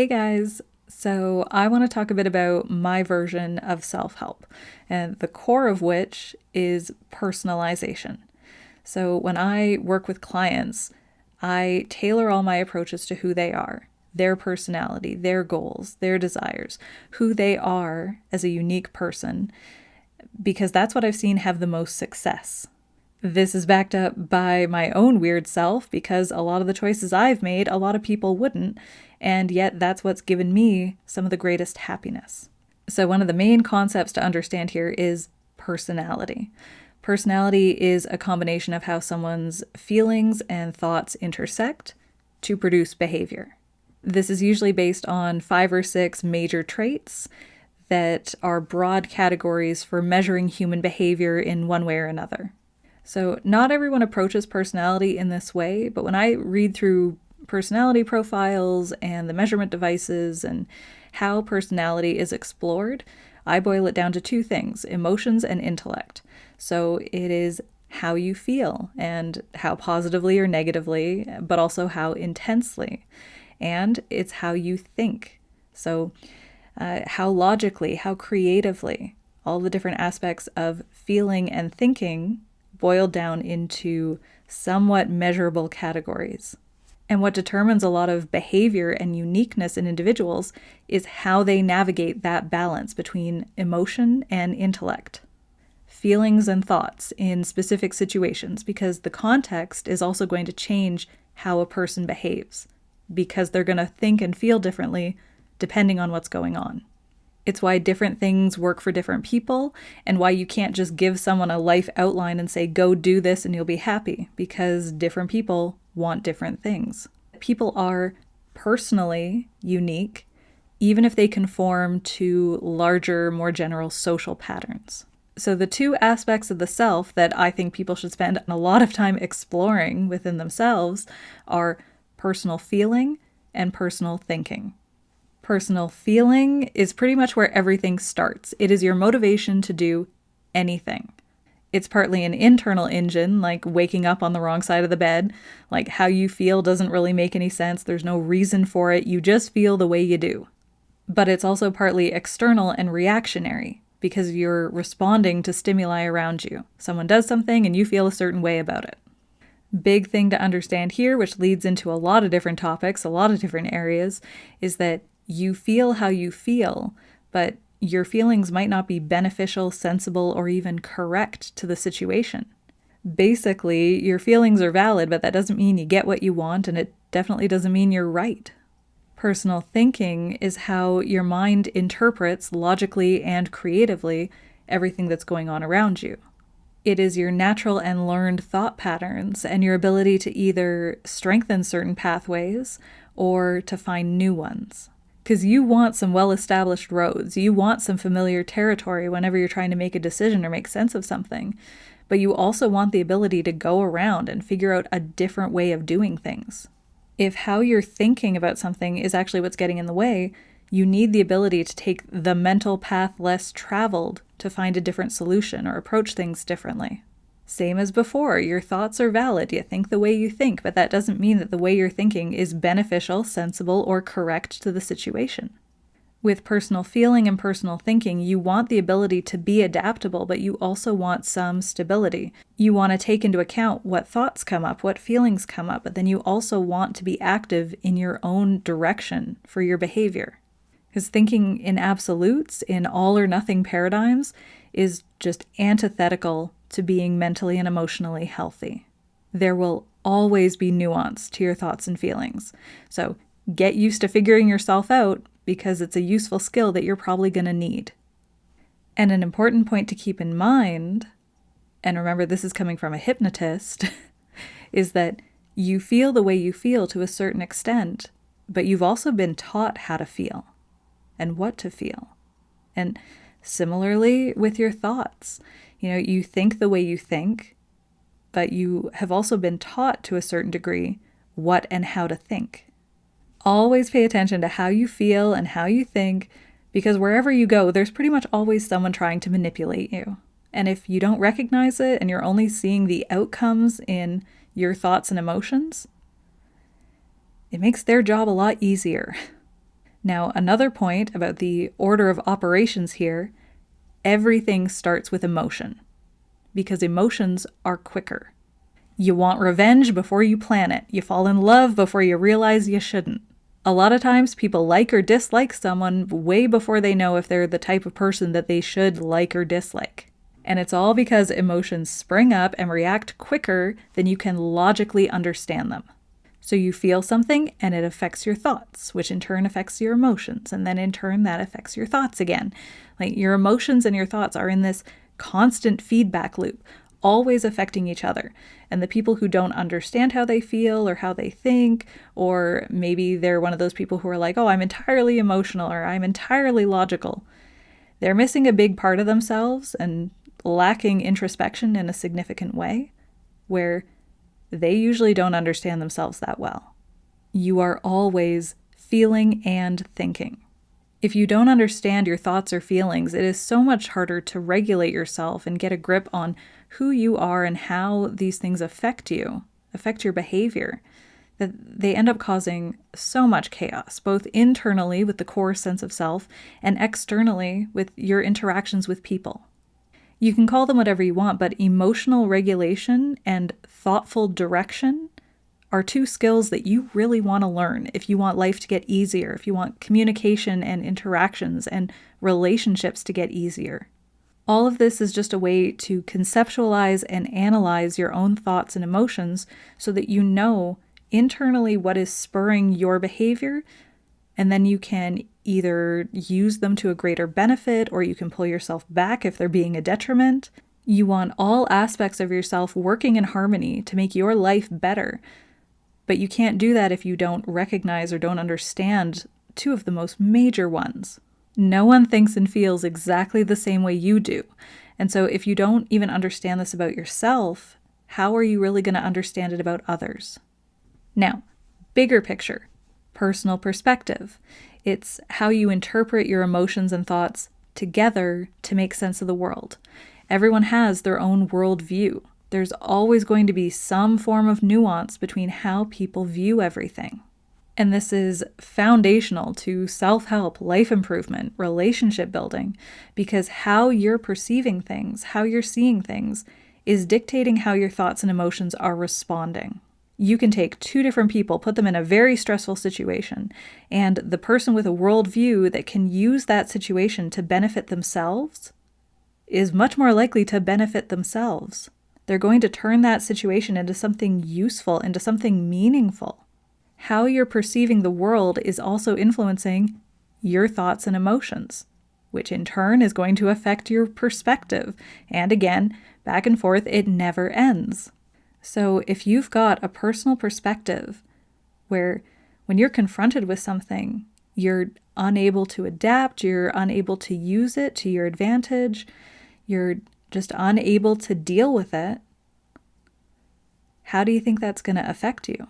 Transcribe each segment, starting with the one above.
Hey guys, so I want to talk a bit about my version of self-help, and the core of which is personalization. So when I work with clients, I tailor all my approaches to who they are, their personality, their goals, their desires, who they are as a unique person, because that's what I've seen have the most success. This is backed up by my own weird self because a lot of the choices I've made, a lot of people wouldn't, and yet that's what's given me some of the greatest happiness. So, one of the main concepts to understand here is personality. Personality is a combination of how someone's feelings and thoughts intersect to produce behavior. This is usually based on 5 or 6 major traits that are broad categories for measuring human behavior in one way or another. So not everyone approaches personality in this way, but when I read through personality profiles and the measurement devices and how personality is explored, I boil it down to 2 things, emotions and intellect. So it is how you feel and how positively or negatively, but also how intensely. And it's how you think. So how logically, how creatively, all the different aspects of feeling and thinking boiled down into somewhat measurable categories. And what determines a lot of behavior and uniqueness in individuals is how they navigate that balance between emotion and intellect, feelings and thoughts in specific situations, because the context is also going to change how a person behaves, because they're going to think and feel differently depending on what's going on. It's why different things work for different people, and why you can't just give someone a life outline and say, go do this and you'll be happy, because different people want different things. People are personally unique, even if they conform to larger, more general social patterns. So the 2 aspects of the self that I think people should spend a lot of time exploring within themselves are personal feeling and personal thinking. Personal feeling is pretty much where everything starts. It is your motivation to do anything. It's partly an internal engine, like waking up on the wrong side of the bed, like how you feel doesn't really make any sense. There's no reason for it. You just feel the way you do. But it's also partly external and reactionary because you're responding to stimuli around you. Someone does something and you feel a certain way about it. Big thing to understand here, which leads into a lot of different topics, a lot of different areas, is that you feel how you feel, but your feelings might not be beneficial, sensible, or even correct to the situation. Basically, your feelings are valid, but that doesn't mean you get what you want, and it definitely doesn't mean you're right. Personal thinking is how your mind interprets logically and creatively everything that's going on around you. It is your natural and learned thought patterns and your ability to either strengthen certain pathways or to find new ones. Because you want some well-established roads. You want some familiar territory whenever you're trying to make a decision or make sense of something. But you also want the ability to go around and figure out a different way of doing things. If how you're thinking about something is actually what's getting in the way, you need the ability to take the mental path less traveled to find a different solution or approach things differently. Same as before, your thoughts are valid. You think the way you think, but that doesn't mean that the way you're thinking is beneficial, sensible, or correct to the situation. With personal feeling and personal thinking, you want the ability to be adaptable, but you also want some stability. You want to take into account what thoughts come up, what feelings come up, but then you also want to be active in your own direction for your behavior. Because thinking in absolutes, in all or nothing paradigms, is just antithetical to being mentally and emotionally healthy. There will always be nuance to your thoughts and feelings. So get used to figuring yourself out because it's a useful skill that you're probably going to need. And an important point to keep in mind, and remember this is coming from a hypnotist, is that you feel the way you feel to a certain extent, but you've also been taught how to feel and what to feel. And similarly with your thoughts, you think the way you think, but you have also been taught to a certain degree what and how to think. Always pay attention to how you feel and how you think, because wherever you go, there's pretty much always someone trying to manipulate you. And if you don't recognize it and you're only seeing the outcomes in your thoughts and emotions, it makes their job a lot easier. Now, another point about the order of operations here, everything starts with emotion, because emotions are quicker. You want revenge before you plan it. You fall in love before you realize you shouldn't. A lot of times people like or dislike someone way before they know if they're the type of person that they should like or dislike. And it's all because emotions spring up and react quicker than you can logically understand them. So you feel something and it affects your thoughts, which in turn affects your emotions. And then in turn that affects your thoughts again. Like your emotions and your thoughts are in this constant feedback loop, always affecting each other. And the people who don't understand how they feel or how they think, or maybe they're one of those people who are like, oh, I'm entirely emotional or I'm entirely logical, they're missing a big part of themselves and lacking introspection in a significant way, where they usually don't understand themselves that well. You are always feeling and thinking. If you don't understand your thoughts or feelings, it is so much harder to regulate yourself and get a grip on who you are and how these things affect you, affect your behavior, that they end up causing so much chaos, both internally with the core sense of self and externally with your interactions with people. You can call them whatever you want, but emotional regulation and thoughtful direction are two skills that you really want to learn if you want life to get easier, if you want communication and interactions and relationships to get easier. All of this is just a way to conceptualize and analyze your own thoughts and emotions so that you know internally what is spurring your behavior, and then you can either use them to a greater benefit or you can pull yourself back if they're being a detriment. You want all aspects of yourself working in harmony to make your life better. But you can't do that if you don't recognize or don't understand two of the most major ones. No one thinks and feels exactly the same way you do. And so if you don't even understand this about yourself, how are you really going to understand it about others? Now, bigger picture, personal perspective. It's how you interpret your emotions and thoughts together to make sense of the world. Everyone has their own worldview. There's always going to be some form of nuance between how people view everything. And this is foundational to self-help, life improvement, relationship building, because how you're perceiving things, how you're seeing things, is dictating how your thoughts and emotions are responding. You can take two different people, put them in a very stressful situation, and the person with a worldview that can use that situation to benefit themselves is much more likely to benefit themselves. They're going to turn that situation into something useful, into something meaningful. How you're perceiving the world is also influencing your thoughts and emotions, which in turn is going to affect your perspective. And again, back and forth, it never ends. So if you've got a personal perspective where when you're confronted with something, you're unable to adapt, you're unable to use it to your advantage, you're just unable to deal with it, how do you think that's going to affect you?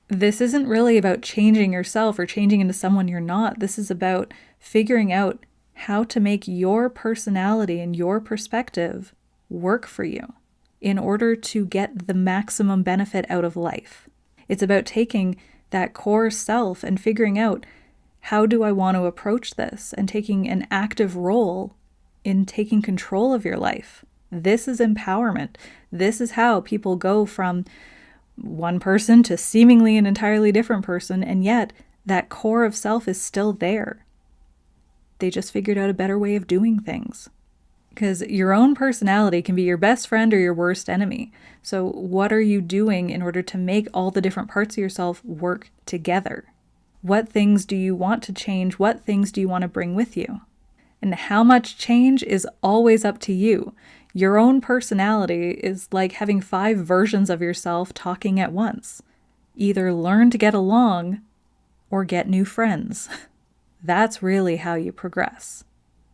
This isn't really about changing yourself or changing into someone you're not. This is about figuring out how to make your personality and your perspective work for you in order to get the maximum benefit out of life. It's about taking that core self and figuring out, how do I want to approach this, and taking an active role in taking control of your life. This is empowerment. This is how people go from one person to seemingly an entirely different person, and yet that core of self is still there. They just figured out a better way of doing things. Because your own personality can be your best friend or your worst enemy. So what are you doing in order to make all the different parts of yourself work together? What things do you want to change? What things do you want to bring with you? And how much change is always up to you. Your own personality is like having 5 versions of yourself talking at once. Either learn to get along or get new friends. That's really how you progress.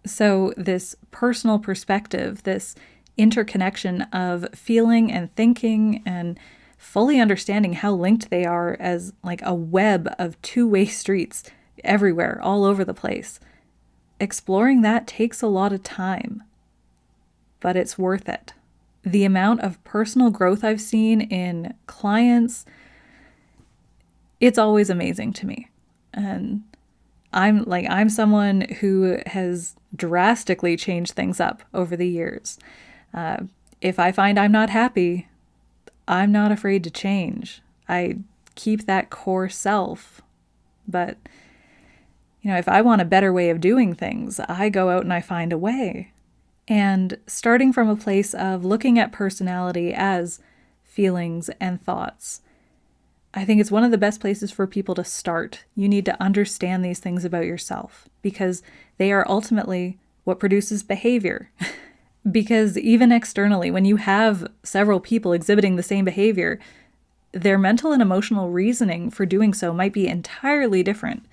So this personal perspective, this interconnection of feeling and thinking and fully understanding how linked they are as like a web of two-way streets everywhere, all over the place. Exploring that takes a lot of time, but it's worth it. The amount of personal growth I've seen in clients, it's always amazing to me. And I'm someone who has drastically changed things up over the years. If I find I'm not happy, I'm not afraid to change. I keep that core self. But, if I want a better way of doing things, I go out and I find a way. And starting from a place of looking at personality as feelings and thoughts, I think it's one of the best places for people to start. You need to understand these things about yourself because they are ultimately what produces behavior. Because even externally, when you have several people exhibiting the same behavior, their mental and emotional reasoning for doing so might be entirely different.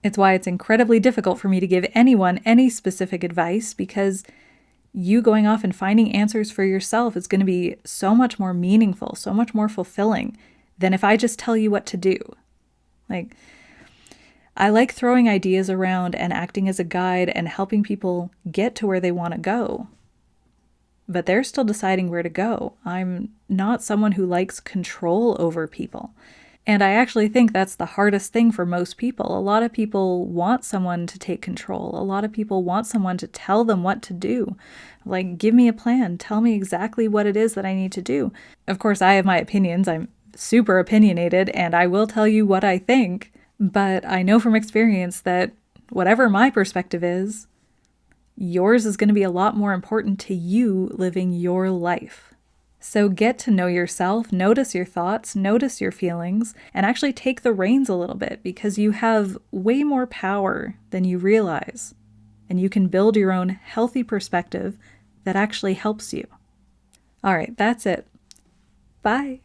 It's why it's incredibly difficult for me to give anyone any specific advice, because you going off and finding answers for yourself is going to be so much more meaningful, so much more fulfilling than if I just tell you what to do. I like throwing ideas around and acting as a guide and helping people get to where they want to go. But they're still deciding where to go. I'm not someone who likes control over people. And I actually think that's the hardest thing for most people. A lot of people want someone to take control. A lot of people want someone to tell them what to do. Give me a plan. Tell me exactly what it is that I need to do. Of course, I have my opinions. I'm super opinionated, and I will tell you what I think. But I know from experience that whatever my perspective is, yours is going to be a lot more important to you living your life. So get to know yourself, notice your thoughts, notice your feelings, and actually take the reins a little bit, because you have way more power than you realize. And you can build your own healthy perspective that actually helps you. All right, that's it. Bye.